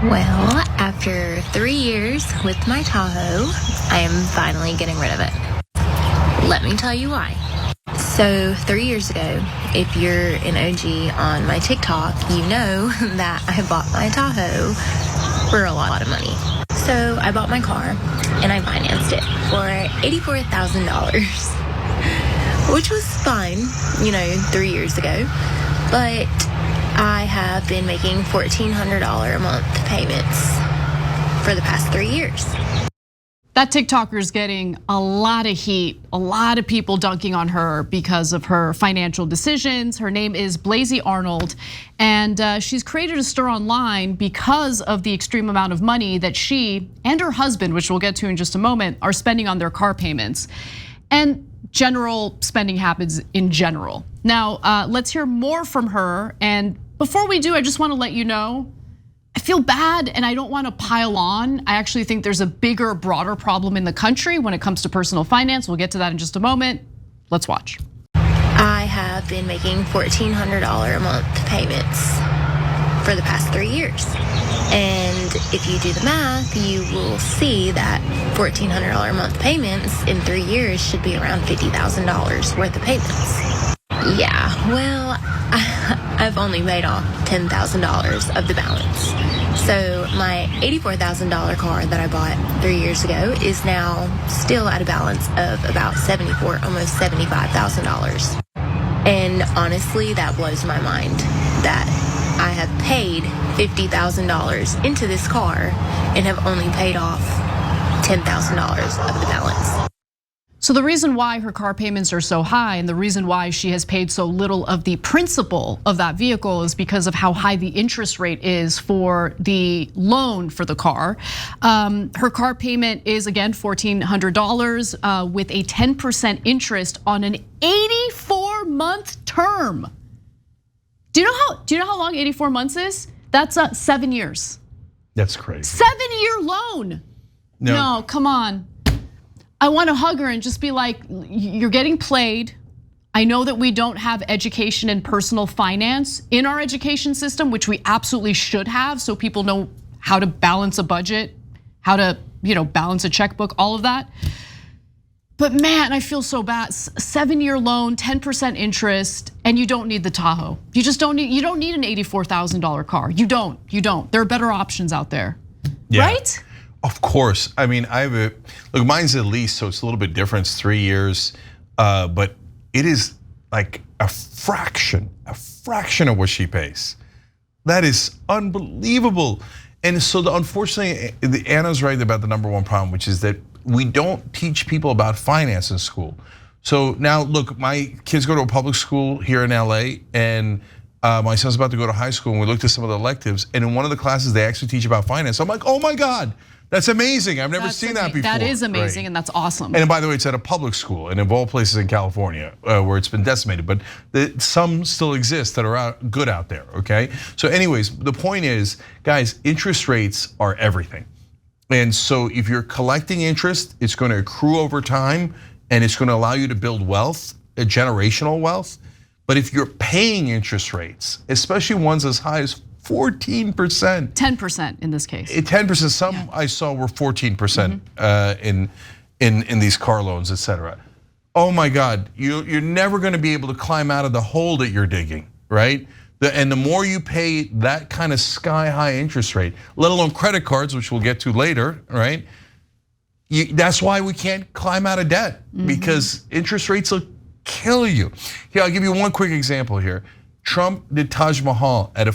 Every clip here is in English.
Well, after 3 years with my Tahoe, I am finally getting rid of it. Let me tell you why. So 3 years ago, if you're an OG on my TikTok, you know that I bought my Tahoe for a lot of money. So I bought my car and I financed it for $84,000, which was fine, 3 years ago. But I have been making $1,400 a month payments for the past 3 years. That TikToker is getting a lot of heat, a lot of people dunking on her because of her financial decisions. Her name is Blazy Arnold, and she's created a stir online because of the extreme amount of money that she and her husband, which we'll get to in just a moment, are spending on their car payments and general spending habits in general. Now, let's hear more from her. And before we do, I just want to let you know, I feel bad and I don't want to pile on. I actually think there's a bigger, broader problem in the country when it comes to personal finance. We'll get to that in just a moment. Let's watch. I have been making $1,400 a month payments for the past 3 years. And if you do the math, you will see that $1,400 a month payments in 3 years should be around $50,000 worth of payments. Yeah, well, I've only paid off $10,000 of the balance. So my $84,000 car that I bought 3 years ago is now still at a balance of about almost $75,000. And honestly, that blows my mind that I have paid $50,000 into this car and have only paid off $10,000 of the balance. So the reason why her car payments are so high and the reason why she has paid so little of the principal of that vehicle is because of how high the interest rate is for the loan for the car. Her car payment is again $1,400 with a 10% interest on an 84-month term. Do you know how long 84 months is? That's 7 years. That's crazy. 7-year loan. No, come on. I want to hug her and just be like, you're getting played. I know that we don't have education in personal finance in our education system, which we absolutely should have, so people know how to balance a budget, how to balance a checkbook, all of that. But man, I feel so bad. 7-year loan, 10% interest, and you don't need the Tahoe. You just don't need. You don't need an $84,000 car. You don't. There are better options out there, right? Of course. I mean, look, mine's a lease, so it's a little bit different. It's 3 years, but it is like a fraction of what she pays. That is unbelievable. And so unfortunately, Anna's right about the number one problem, which is that we don't teach people about finance in school. So now look, my kids go to a public school here in LA, and my son's about to go to high school, and we looked at some of the electives, and in one of the classes they actually teach about finance. I'm like, oh my God, that's amazing. I've never seen that before. That is amazing, and that's awesome. And by the way, it's at a public school, and of all places in California, where it's been decimated, but some still exist that are good out there, okay? So anyways, the point is, guys, interest rates are everything. And so if you're collecting interest, it's gonna accrue over time, and it's gonna allow you to build wealth, a generational wealth. But if you're paying interest rates, especially ones as high as 14%. 10% in this case. 10%, some I saw were 14% in these car loans, et cetera. Oh my God, you're never gonna be able to climb out of the hole that you're digging, right? And the more you pay that kind of sky high interest rate, let alone credit cards, which we'll get to later, right? That's why we can't climb out of debt, because interest rates will kill you. Here, I'll give you one quick example here. Trump did Taj Mahal at a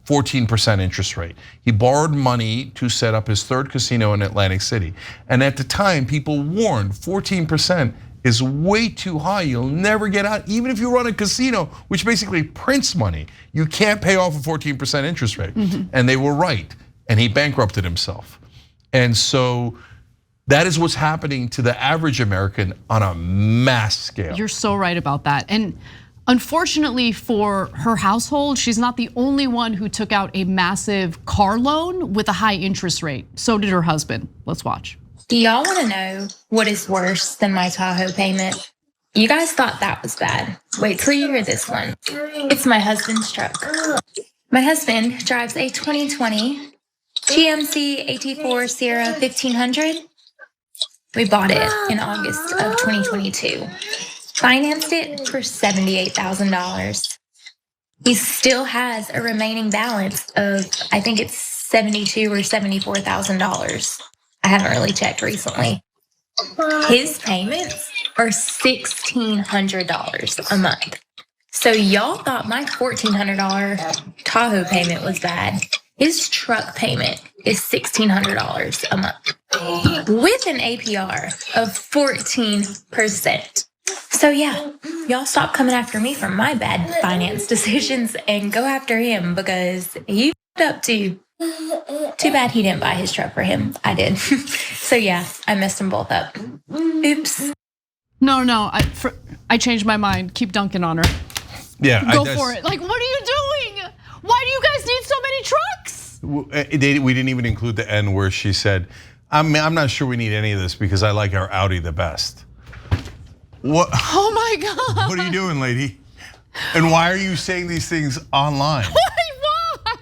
14% interest rate. He borrowed money to set up his third casino in Atlantic City. And at the time, people warned 14% is way too high. You'll never get out, even if you run a casino, which basically prints money. You can't pay off a 14% interest rate. And they were right. And he bankrupted himself. And so that is what's happening to the average American on a mass scale. You're so right about that. And unfortunately for her household, she's not the only one who took out a massive car loan with a high interest rate. So did her husband. Let's watch. Do y'all want to know what is worse than my Tahoe payment? You guys thought that was bad. Wait till you hear this one. It's my husband's truck. My husband drives a 2020 GMC AT4 Sierra 1500. We bought it in August of 2022. Financed it for $78,000. He still has a remaining balance of, I think it's $72,000 or $74,000. I haven't really checked recently. His payments are $1,600 a month. So y'all thought my $1,400 Tahoe payment was bad. His truck payment is $1,600 a month with an APR of 14%. So yeah, y'all stop coming after me for my bad finance decisions and go after him because he f***ed up too. Too bad he didn't buy his truck for him. I did. So yeah, I messed them both up. Oops. No, I changed my mind. Keep dunking on her. Yeah, go for it. Like, what are you doing? Why do you guys need so many trucks? We didn't even include the end where she said, I'm not sure we need any of this because I like our Audi the best. What? Oh my God. What are you doing, lady? And why are you saying these things online? Why?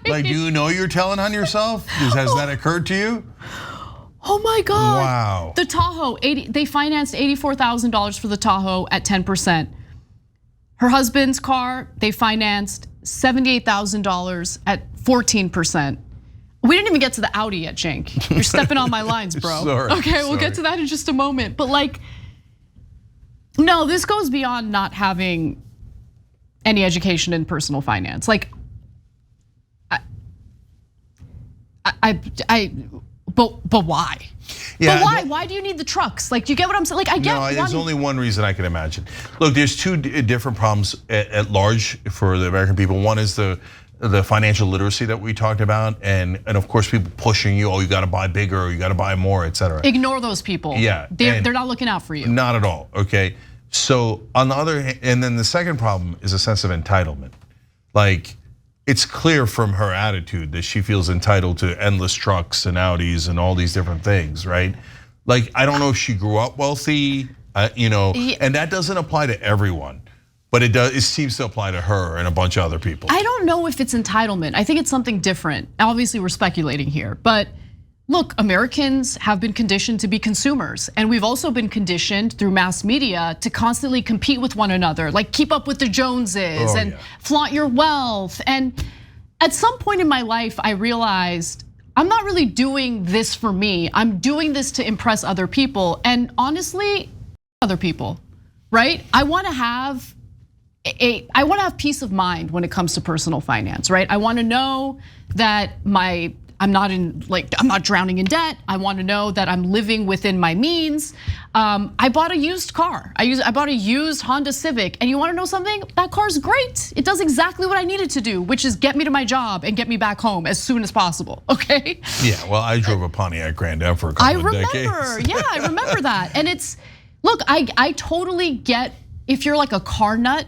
Like, do you know you're telling on yourself? Has that occurred to you? Oh my God. Wow. The Tahoe, they financed $84,000 for the Tahoe at 10%. Her husband's car, they financed $78,000 at 14%. We didn't even get to the Audi yet, Cenk. You're stepping on my lines, bro. Sorry, okay, we'll get to that in just a moment. But like, no, this goes beyond not having any education in personal finance. Like, but why? Yeah, but why? Why do you need the trucks? Like, do you get what I'm saying? Like, I get. No, there's only one reason I can imagine. Look, there's two different problems at large for the American people. One is the financial literacy that we talked about, and of course people pushing you. Oh, you got to buy bigger, or you got to buy more, et cetera. Ignore those people. Yeah, they're not looking out for you. Not at all. Okay, so on the other hand, and then the second problem is a sense of entitlement. Like, it's clear from her attitude that she feels entitled to endless trucks and Audis and all these different things, right? Like, I don't know if she grew up wealthy, and that doesn't apply to everyone, but it does. It seems to apply to her and a bunch of other people. I don't know if it's entitlement. I think it's something different. Obviously, we're speculating here, but look, Americans have been conditioned to be consumers, and we've also been conditioned through mass media to constantly compete with one another, like keep up with the Joneses and flaunt your wealth. And at some point in my life, I realized I'm not really doing this for me. I'm doing this to impress other people, and honestly, other people, right? I want to have peace of mind when it comes to personal finance, right? I want to know that I'm not drowning in debt. I want to know that I'm living within my means. I bought a used car. I bought a used Honda Civic, and you want to know something? That car's great. It does exactly what I need it to do, which is get me to my job and get me back home as soon as possible. Okay? Yeah. Well, I drove a Pontiac Grand Am for a couple of decades. I remember that. And look, I totally get if you're like a car nut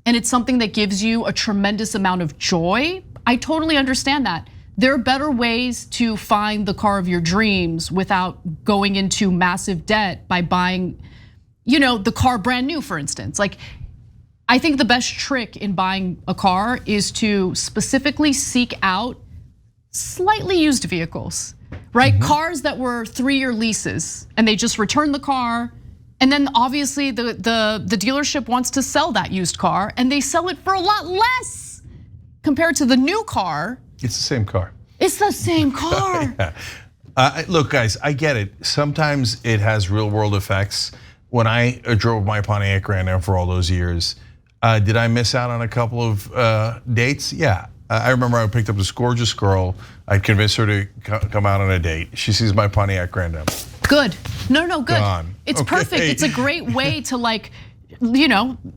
and it's something that gives you a tremendous amount of joy. I totally understand that. There are better ways to find the car of your dreams without going into massive debt by buying, the car brand new, for instance. Like, I think the best trick in buying a car is to specifically seek out slightly used vehicles, right? Cars that were 3-year leases and they just return the car. And then obviously the dealership wants to sell that used car and they sell it for a lot less compared to the new car. It's the same car. It's the same car. Look, guys, I get it. Sometimes it has real world effects. When I drove my Pontiac Grand Am for all those years, did I miss out on a couple of dates? Yeah. I remember I picked up this gorgeous girl. I convinced her to come out on a date. She sees my Pontiac Grand Am. Good. No, good. Gone. It's perfect. It's a great way to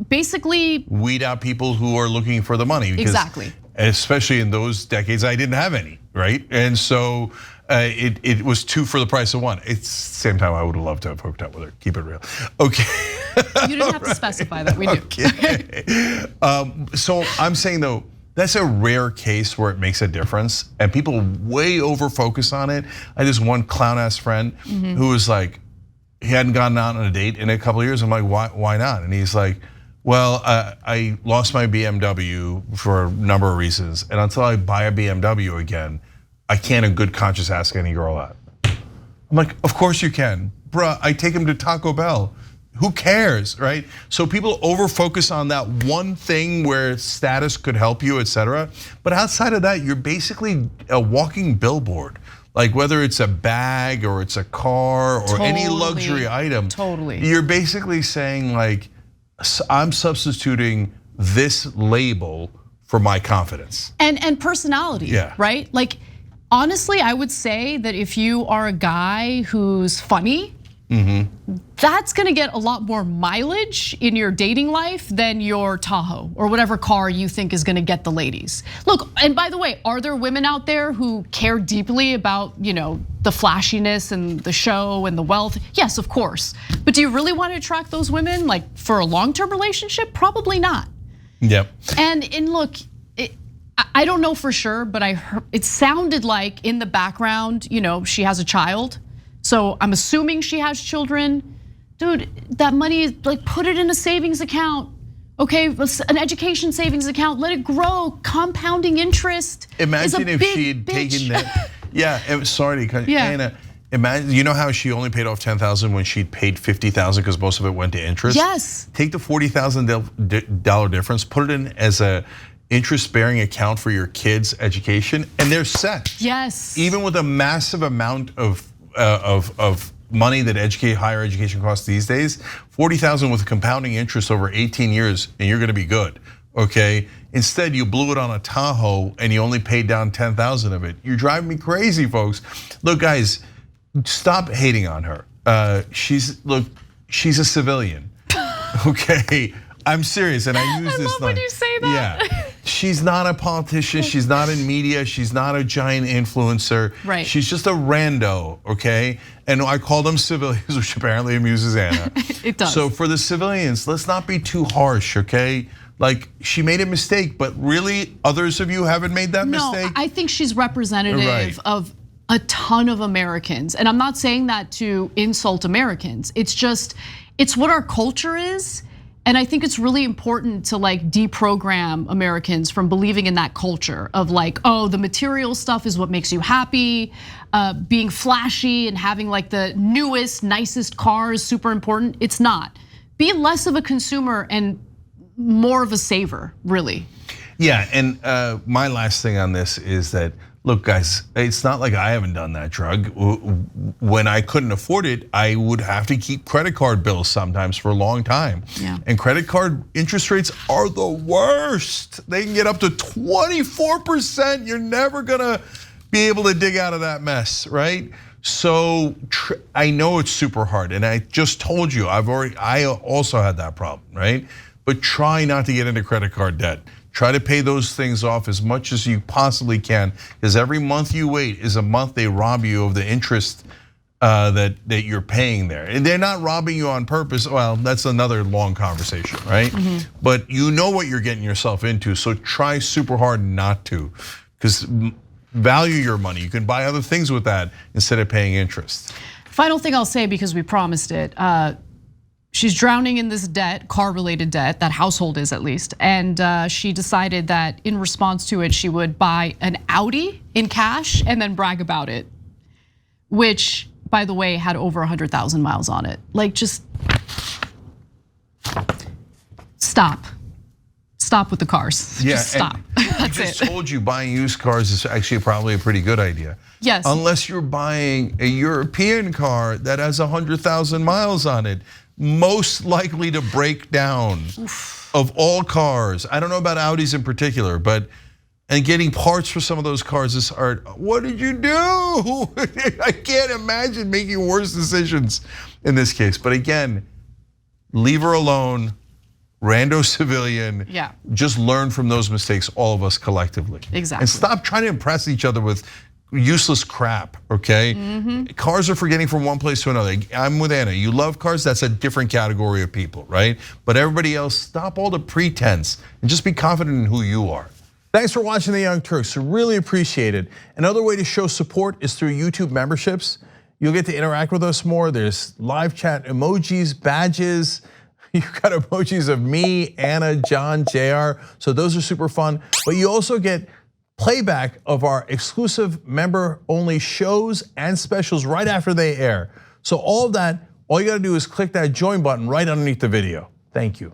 basically weed out people who are looking for the money. Exactly. Especially in those decades, I didn't have any, right? And so it was 2 for the price of 1. It's the same time I would have loved to have hooked up with her. Keep it real. Okay. You didn't have to specify that. We do. Okay. So I'm saying though, that's a rare case where it makes a difference, and people way over focus on it. I had this one clown ass friend who was like, he hadn't gotten out on a date in a couple of years. I'm like, why not? And he's like, well, I lost my BMW for a number of reasons, and until I buy a BMW again, I can't in good conscience ask any girl out. I'm like, of course you can. Bruh, I take him to Taco Bell. Who cares, right? So people over-focus on that one thing where status could help you, etc. But outside of that, you're basically a walking billboard. Like whether it's a bag or it's a car or any luxury item. You're basically saying like, I'm substituting this label for my confidence. And personality, right? Like, honestly, I would say that if you are a guy who's funny, that's gonna get a lot more mileage in your dating life than your Tahoe or whatever car you think is gonna get the ladies. Look, and by the way, are there women out there who care deeply about, the flashiness and the show and the wealth? Yes, of course. But do you really want to attract those women like for a long-term relationship? Probably not. Yep. And look, I don't know for sure, but I heard it sounded like in the background, she has a child. So I'm assuming she has children. Dude, that money, like put it in a savings account. Okay, an education savings account, let it grow. Compounding interest. Imagine if she'd taken that. Yeah, sorry to cut you, Anna. Imagine, you know how she only paid off $10,000 when she'd paid $50,000 because most of it went to interest? Yes. Take the $40,000 difference, put it in as a interest-bearing account for your kids' education, and they're set. Yes. Even with a massive amount of money that higher education costs these days, $40,000 with compounding interest over 18 years, and you're gonna be good, okay? Instead, you blew it on a Tahoe and you only paid down $10,000 of it. You're driving me crazy, folks. Look, guys, stop hating on her. She's a civilian, okay? I'm serious, and I use this. I love when you say that. Yeah, she's not a politician. She's not in media. She's not a giant influencer. Right. She's just a rando, okay? And I call them civilians, which apparently amuses Anna. It does. So for the civilians, let's not be too harsh, okay? Like she made a mistake, but really, others of you haven't made that mistake. No, I think she's representative of a ton of Americans, and I'm not saying that to insult Americans. It's what our culture is. And I think it's really important to like deprogram Americans from believing in that culture of like, oh, the material stuff is what makes you happy, being flashy and having like the newest, nicest cars, super important. It's not. Be less of a consumer and more of a saver, really. Yeah, and my last thing on this is that, look, guys, it's not like I haven't done that drug. When I couldn't afford it, I would have to keep credit card bills sometimes for a long time. Yeah. And credit card interest rates are the worst. They can get up to 24%. You're never gonna be able to dig out of that mess, right? So I know it's super hard, and I just told you, I also had that problem, right? But try not to get into credit card debt. Try to pay those things off as much as you possibly can, because every month you wait is a month they rob you of the interest that you're paying there. And they're not robbing you on purpose. Well, that's another long conversation, right? But you know what you're getting yourself into, so try super hard not to, because value your money. You can buy other things with that instead of paying interest. Final thing I'll say, because we promised it, she's drowning in this debt, car-related debt, that household is at least. And she decided that in response to it, she would buy an Audi in cash and then brag about it. Which, by the way, had over 100,000 miles on it. Like, just stop. Stop with the cars. Yeah, just stop. I just told you buying used cars is actually probably a pretty good idea. Yes. Unless you're buying a European car that has 100,000 miles on it. Most likely to break down of all cars. I don't know about Audis in particular, and getting parts for some of those cars is hard. What did you do? I can't imagine making worse decisions in this case. But again, leave her alone, rando civilian. Yeah. Just learn from those mistakes, all of us collectively. Exactly. And stop trying to impress each other with useless crap, okay? Cars are for getting from one place to another. I'm with Anna. You love cars, that's a different category of people, right? But everybody else, stop all the pretense and just be confident in who you are. Thanks for watching The Young Turks. Really appreciate it. Another way to show support is through YouTube memberships. You'll get to interact with us more. There's live chat emojis, badges. You've got emojis of me, Anna, John, JR. So those are super fun. But you also get playback of our exclusive member-only shows and specials right after they air. So all of that, all you gotta do is click that join button right underneath the video. Thank you.